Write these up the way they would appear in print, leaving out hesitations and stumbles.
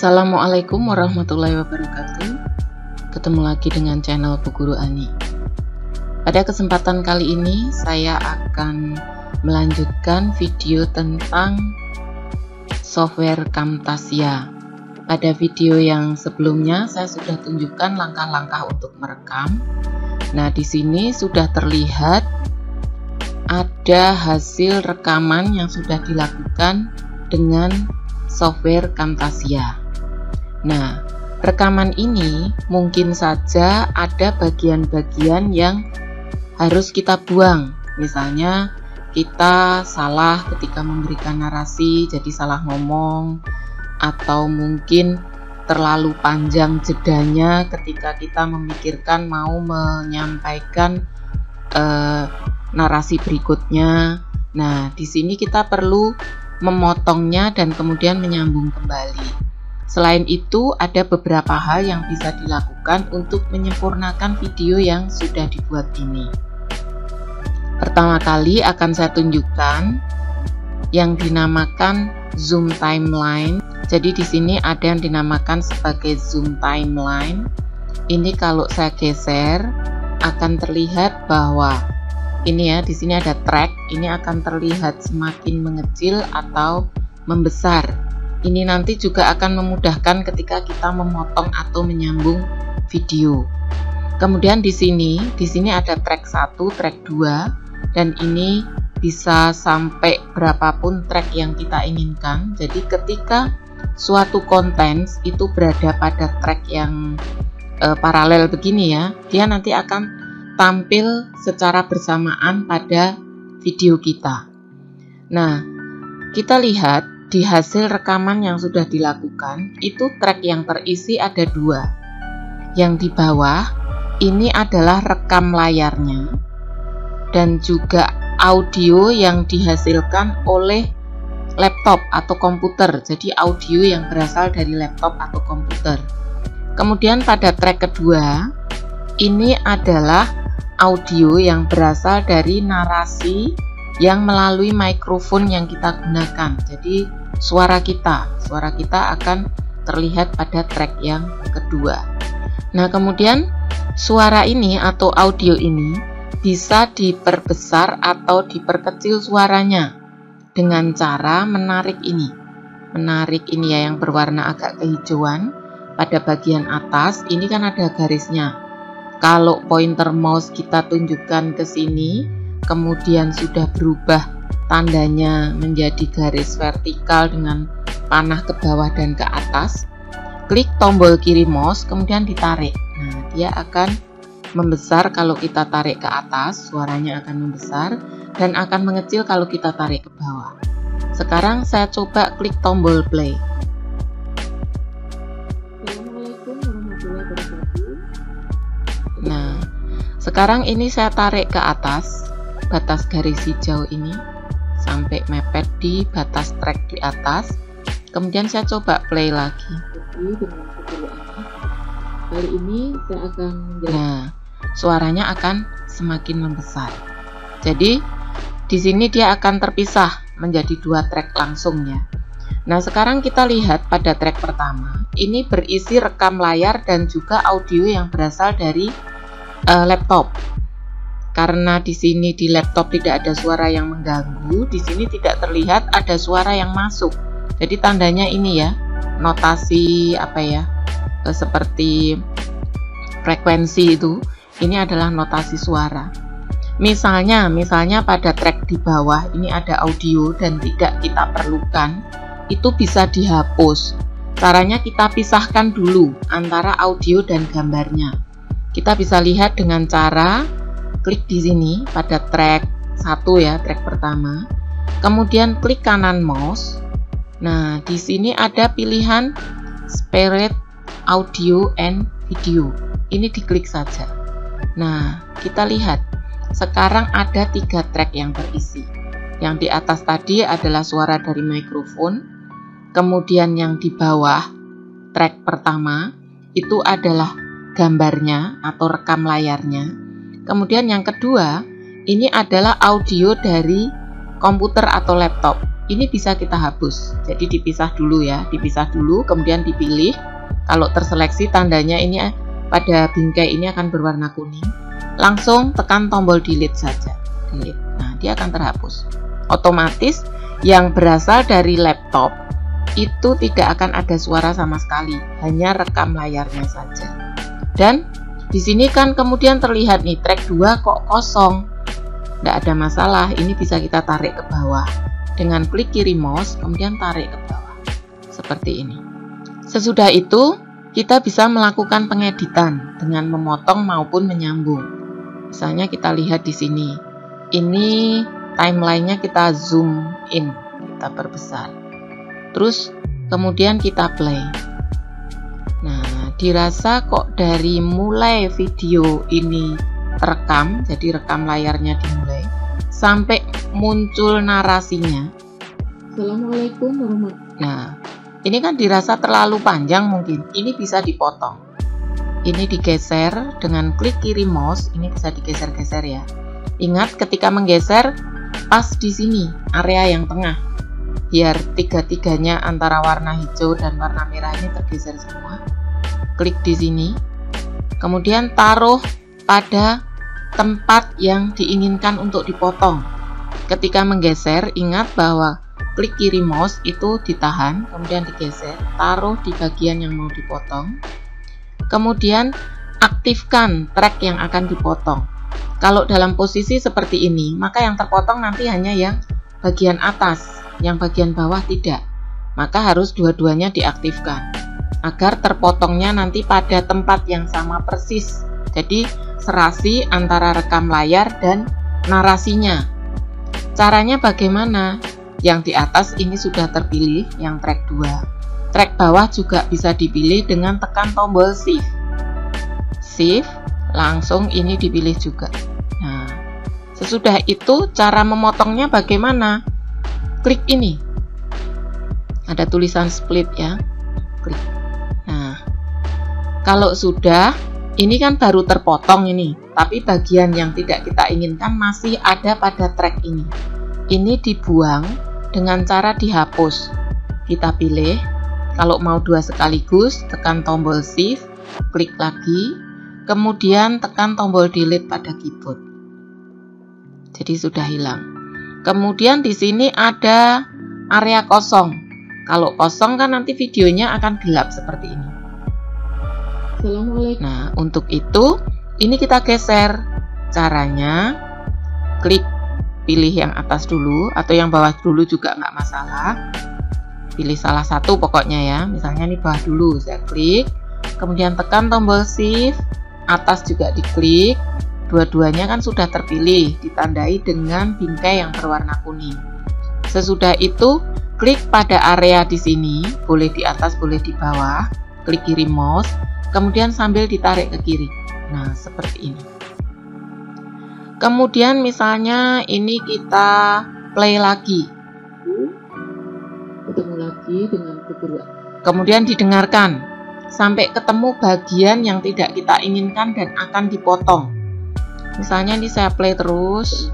Assalamualaikum warahmatullahi wabarakatuh. Ketemu lagi dengan channel Bu Guru Ani. Pada kesempatan kali ini saya akan melanjutkan video tentang software Camtasia. Pada video yang sebelumnya saya sudah tunjukkan langkah-langkah untuk merekam. Nah, di sini sudah terlihat ada hasil rekaman yang sudah dilakukan dengan software Camtasia. Nah, rekaman ini mungkin saja ada bagian-bagian yang harus kita buang. Misalnya kita salah ketika memberikan narasi, jadi salah ngomong, atau mungkin terlalu panjang jedanya ketika kita memikirkan mau menyampaikan narasi berikutnya. Nah, di sini kita perlu memotongnya dan kemudian menyambung kembali. Selain itu, ada beberapa hal yang bisa dilakukan untuk menyempurnakan video yang sudah dibuat ini. Pertama kali akan saya tunjukkan yang dinamakan zoom timeline. Jadi di sini ada yang dinamakan sebagai zoom timeline. Ini kalau saya geser akan terlihat bahwa ini ya, di sini ada track. Ini akan terlihat semakin mengecil atau membesar. Ini nanti juga akan memudahkan ketika kita memotong atau menyambung video. Kemudian di sini ada track 1, track 2, dan ini bisa sampai berapapun track yang kita inginkan. Jadi ketika suatu konten itu berada pada track yang paralel begini ya, dia nanti akan tampil secara bersamaan pada video kita. Nah, kita lihat di hasil rekaman yang sudah dilakukan, itu track yang terisi ada 2. Yang di bawah ini adalah rekam layarnya dan juga audio yang dihasilkan oleh laptop atau komputer. Jadi audio yang berasal dari laptop atau komputer. Kemudian pada track kedua ini adalah audio yang berasal dari narasi yang melalui mikrofon yang kita gunakan. Jadi suara kita akan terlihat pada track yang kedua. Nah, kemudian suara ini atau audio ini bisa diperbesar atau diperkecil suaranya dengan cara menarik ini ya, yang berwarna agak kehijauan pada bagian atas. Ini kan ada garisnya. Kalau pointer mouse kita tunjukkan ke sini, kemudian sudah berubah tandanya menjadi garis vertikal dengan panah ke bawah dan ke atas, klik tombol kiri mouse kemudian ditarik. Nah, dia akan membesar kalau kita tarik ke atas, suaranya akan membesar, dan akan mengecil kalau kita tarik ke bawah. Sekarang saya coba klik tombol play. Assalamualaikum warahmatullahi wabarakatuh. Nah, sekarang ini saya tarik ke atas batas garis hijau ini sampai mepet di batas track di atas. Kemudian saya coba play lagi. Kali ini saya akan suaranya akan semakin membesar. Jadi di sini dia akan terpisah menjadi 2 track langsung ya. Nah, sekarang kita lihat pada track pertama. Ini berisi rekam layar dan juga audio yang berasal dari laptop. Karena di sini di laptop tidak ada suara yang mengganggu, di sini tidak terlihat ada suara yang masuk. Jadi tandanya ini ya, notasi apa ya, seperti frekuensi itu. Ini adalah notasi suara. Misalnya pada track di bawah ini ada audio dan tidak kita perlukan, itu bisa dihapus. Caranya kita pisahkan dulu antara audio dan gambarnya. Kita bisa lihat dengan cara klik di sini pada track 1 ya, track pertama. Kemudian klik kanan mouse. Nah, di sini ada pilihan Separate Audio and Video. Ini diklik saja. Nah, kita lihat. Sekarang ada 3 track yang terisi. Yang di atas tadi adalah suara dari mikrofon. Kemudian yang di bawah track pertama itu adalah gambarnya atau rekam layarnya. Kemudian yang kedua, ini adalah audio dari komputer atau laptop. ini bisa kita hapus. Jadi dipisah dulu ya, dipisah dulu, kemudian dipilih. Kalau terseleksi tandanya ini pada bingkai ini akan berwarna kuning. Langsung tekan tombol delete saja. Delete. Nah, dia akan terhapus. Otomatis yang berasal dari laptop itu tidak akan ada suara sama sekali, hanya rekam layarnya saja. Dan di sini kan kemudian terlihat nih track 2 kok kosong. Tidak ada masalah, ini bisa kita tarik ke bawah. Dengan klik kiri mouse, kemudian tarik ke bawah. Seperti ini. Sesudah itu, kita bisa melakukan pengeditan dengan memotong maupun menyambung. Misalnya kita lihat di sini. Ini timelinenya kita zoom in, kita perbesar. Terus kemudian kita play. Nah, dirasa kok dari mulai video ini terekam, jadi rekam layarnya dimulai, sampai muncul narasinya. Assalamualaikum warahmatullahi. Nah, ini kan dirasa terlalu panjang mungkin. Ini bisa dipotong. Ini digeser dengan klik kiri mouse, ini bisa digeser-geser ya. Ingat ketika menggeser pas di sini area yang tengah, biar tiga-tiganya antara warna hijau dan warna merah ini tergeser semua. Klik di sini, kemudian taruh pada tempat yang diinginkan untuk dipotong. Ketika menggeser, ingat bahwa klik kiri mouse itu ditahan, kemudian digeser, taruh di bagian yang mau dipotong. Kemudian aktifkan track yang akan dipotong. Kalau dalam posisi seperti ini, maka yang terpotong nanti hanya yang bagian atas, yang bagian bawah tidak. Maka harus dua-duanya diaktifkan agar terpotongnya nanti pada tempat yang sama persis. Jadi serasi antara rekam layar dan narasinya. Caranya bagaimana? Yang di atas ini sudah terpilih, yang track 2. Track bawah juga bisa dipilih dengan tekan tombol shift. Shift, langsung ini dipilih juga. Nah, sesudah itu cara memotongnya bagaimana? Klik ini. Ada tulisan split ya. Klik. Nah, kalau sudah, ini kan baru terpotong ini, tapi bagian yang tidak kita inginkan masih ada pada track ini. Ini dibuang dengan cara dihapus. Kita pilih. Kalau mau 2 sekaligus, tekan tombol shift, klik lagi, kemudian tekan tombol delete pada keyboard. Jadi sudah hilang. Kemudian di sini ada area kosong. Kalau kosong kan nanti videonya akan gelap seperti ini. Assalamualaikum. Nah, untuk itu ini kita geser. Caranya klik pilih yang atas dulu atau yang bawah dulu juga nggak masalah. Pilih salah satu pokoknya ya. Misalnya ini bawah dulu, saya klik, kemudian tekan tombol shift, atas juga diklik. Dua-duanya kan sudah terpilih, ditandai dengan bingkai yang berwarna kuning. Sesudah itu klik pada area di sini, boleh di atas boleh di bawah, klik kiri mouse, kemudian sambil ditarik ke kiri. Nah, seperti ini. Kemudian misalnya ini kita play lagi. Ketemu lagi dengan kedua. Kemudian didengarkan sampai ketemu bagian yang tidak kita inginkan dan akan dipotong. Misalnya ini saya play terus.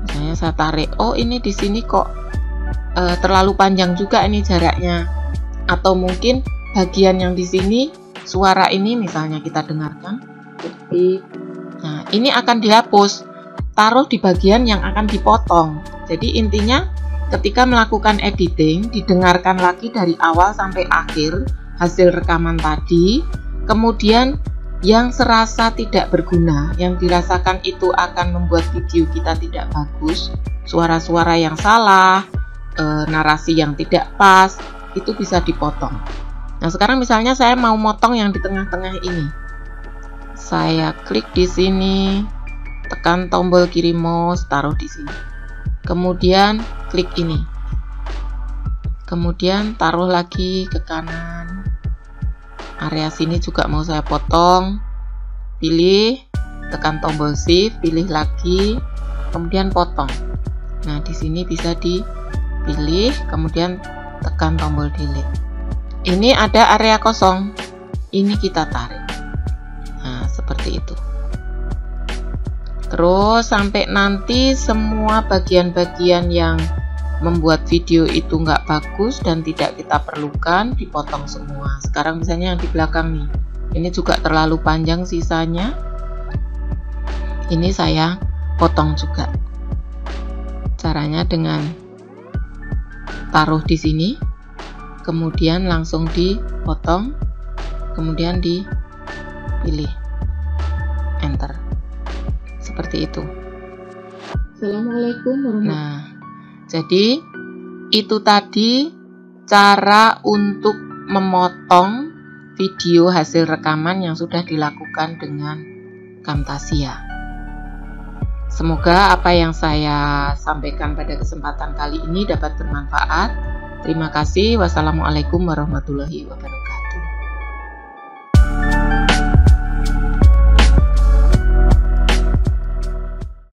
Misalnya saya tarik. Oh, ini di sini kok terlalu panjang juga ini jaraknya. Atau mungkin bagian yang di sini suara ini misalnya kita dengarkan. Nah, ini akan dihapus. Taruh di bagian yang akan dipotong. Jadi intinya ketika melakukan editing, didengarkan lagi dari awal sampai akhir hasil rekaman tadi, kemudian yang serasa tidak berguna, yang dirasakan itu akan membuat video kita tidak bagus, suara-suara yang salah, narasi yang tidak pas, itu bisa dipotong. Nah, sekarang misalnya saya mau motong yang di tengah-tengah ini. Saya klik di sini, tekan tombol kiri mouse, taruh di sini. Kemudian klik ini. Kemudian taruh lagi ke kanan. Area sini juga mau saya potong. Pilih, tekan tombol shift, pilih lagi, kemudian potong. Nah, di sini bisa dipilih, kemudian tekan tombol delete. Ini ada area kosong. Ini kita tarik. Nah, seperti itu. Terus sampai nanti semua bagian-bagian yang membuat video itu nggak bagus dan tidak kita perlukan, dipotong semua. Sekarang misalnya yang di belakang nih, ini juga terlalu panjang sisanya, ini saya potong juga. Caranya dengan taruh di sini, kemudian langsung dipotong, kemudian dipilih enter, seperti itu. Assalamualaikum warahmatullahi wabarakatuh. Nah, jadi itu tadi cara untuk memotong video hasil rekaman yang sudah dilakukan dengan Camtasia. Semoga apa yang saya sampaikan pada kesempatan kali ini dapat bermanfaat. Terima kasih. Wassalamualaikum warahmatullahi wabarakatuh.